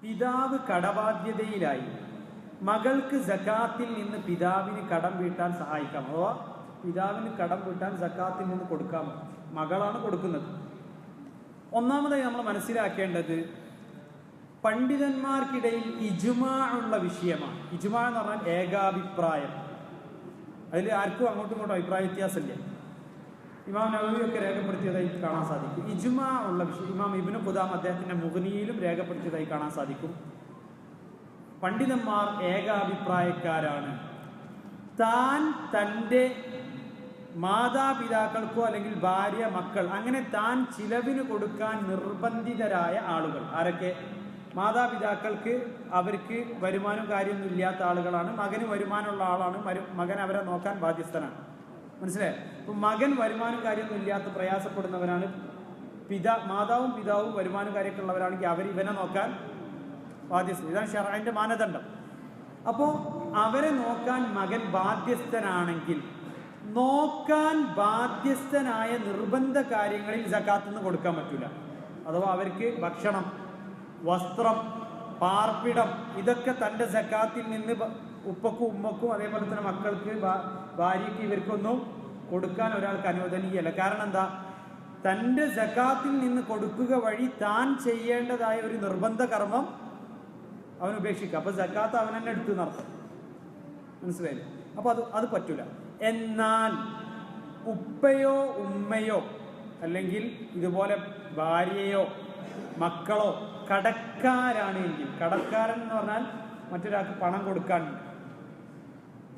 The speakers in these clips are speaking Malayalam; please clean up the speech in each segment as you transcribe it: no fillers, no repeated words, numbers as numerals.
പിതാവ് കടബാധ്യതയിലായി മകൾക്ക് സക്കാത്തിൽ നിന്ന് പിതാവിന് കടം വീട്ടാൻ സഹായിക്കാം. അഥവാ പിതാവിന് കടം വീട്ടാൻ സക്കാത്തിൽ നിന്ന് കൊടുക്കാം. മകളാണ് കൊടുക്കുന്നത്. ഒന്നാമതായി നമ്മൾ മനസ്സിലാക്കേണ്ടത് പണ്ഡിതന്മാർക്കിടയിൽ ഇജ്മാ ഉള്ള വിഷയമാണ്. ഇജ്മാ എന്ന് പറഞ്ഞാൽ ഏകാഭിപ്രായം. അതിൽ ആർക്കും അങ്ങോട്ടും ഇങ്ങോട്ടും അഭിപ്രായ വ്യത്യാസമില്ല. ഇമാം നവവി ഒക്കെ രേഖപ്പെടുത്തിയതായി കാണാൻ സാധിക്കും. ഇജ്മാ ഉള്ള വിഷയം ഇമാം ഇബ്നു ഖുദാമ അദ്ദേഹത്തിന്റെ മുഗ്നിയിലും രേഖപ്പെടുത്തിയതായി കാണാൻ സാധിക്കും. പണ്ഡിതന്മാർ ഏകാഭിപ്രായക്കാരാണ്. താൻ തൻ്റെ മാതാപിതാക്കൾക്കോ അല്ലെങ്കിൽ ഭാര്യ, മക്കൾ, അങ്ങനെ താൻ ചിലവിന് കൊടുക്കാൻ നിർബന്ധിതരായ ആളുകൾ ആരൊക്കെ? മാതാപിതാക്കൾക്ക് അവർക്ക് വരുമാനം കാര്യമൊന്നും ഇല്ലാത്ത ആളുകളാണ്. മകന് വരുമാനമുള്ള ആളാണ്. മകൻ അവരെ നോക്കാൻ ബാധ്യസ്ഥനാണ്. മനസ്സിലായോ? അപ്പം മകൻ വരുമാനം കാര്യമൊന്നും ഇല്ലാത്ത പ്രയാസപ്പെടുന്നവരാണ്. മാതാവും പിതാവും വരുമാനം കാര്യമൊക്കെ ഉള്ളവരാണെങ്കിൽ അവർ ഇവനെ നോക്കാൻ ബാധ്യസ്ഥ. ഇതാണ് ശർഅന്റെ മാനദണ്ഡം. അപ്പോൾ അവരെ നോക്കാൻ മകൻ ബാധ്യസ്ഥനാണെങ്കിൽ നോക്കാൻ ബാധ്യസ്ഥനായ നിർബന്ധ കാര്യങ്ങളിൽ സക്കാത്തൊന്നും കൊടുക്കാൻ പറ്റില്ല. അഥവാ അവർക്ക് ഭക്ഷണം, വസ്ത്രം, പാർപ്പിടം, ഇതൊക്കെ തൻ്റെ സക്കാത്തിൽ നിന്ന് ഉപ്പക്കും ഉമ്മക്കും അതേപോലെ തന്നെ മക്കൾക്ക്, ഭാര്യയ്ക്ക്, ഇവർക്കൊന്നും കൊടുക്കാൻ ഒരാൾക്ക് അനുവദനീയമല്ല. കാരണം എന്താ? തൻ്റെ സക്കാത്തിൽ നിന്ന് കൊടുക്കുക വഴി താൻ ചെയ്യേണ്ടതായ ഒരു നിർബന്ധ കർമ്മം അവൻ ഉപേക്ഷിക്കുക. അപ്പൊ സക്കാത്ത് അവൻ തന്നെ എടുത്തു നടത്തും. മനസ്സിലായില്ലേ? അപ്പൊ അത് പറ്റൂല. എന്നാൽ ഉപ്പയോ ഉമ്മയോ അല്ലെങ്കിൽ ഇതുപോലെ ഭാര്യയോ മക്കളോ കടക്കാരാണ് എങ്കിൽ, കടക്കാരൻ എന്ന് പറഞ്ഞാൽ മറ്റൊരാൾക്ക് പണം കൊടുക്കാനുണ്ട്.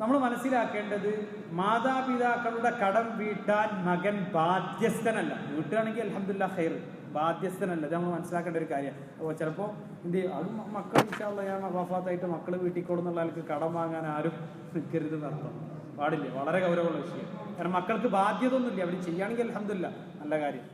നമ്മൾ മനസ്സിലാക്കേണ്ടത് മാതാപിതാക്കളുടെ കടം വീട്ടാൻ മകൻ ബാധ്യസ്ഥനല്ല. വീട്ടുകയാണെങ്കിൽ അൽഹംദുലില്ലാഹ് ഖൈർ, ബാധ്യസ്ഥനല്ല. ഇത് നമ്മൾ മനസ്സിലാക്കേണ്ട ഒരു കാര്യം. അപ്പോൾ ചിലപ്പോൾ എന്ത് ചെയ്യും, അത് മക്കൾ ഇൻഷാ അല്ലാഹ് ഞാൻ വഫാത്തായിട്ട് മക്കൾ വീട്ടിക്കോളും എന്നുള്ള ആൾക്ക് കടം വാങ്ങാൻ ആരും നിൽക്കരുത് എന്നർത്ഥം. പാടില്ല. വളരെ ഗൗരവമുള്ള വിഷയം. കാരണം മക്കൾക്ക് ബാധ്യത ഒന്നുമില്ല. അവർ ചെയ്യുകയാണെങ്കിൽ അൽഹംദുലില്ലാഹ് നല്ല കാര്യം.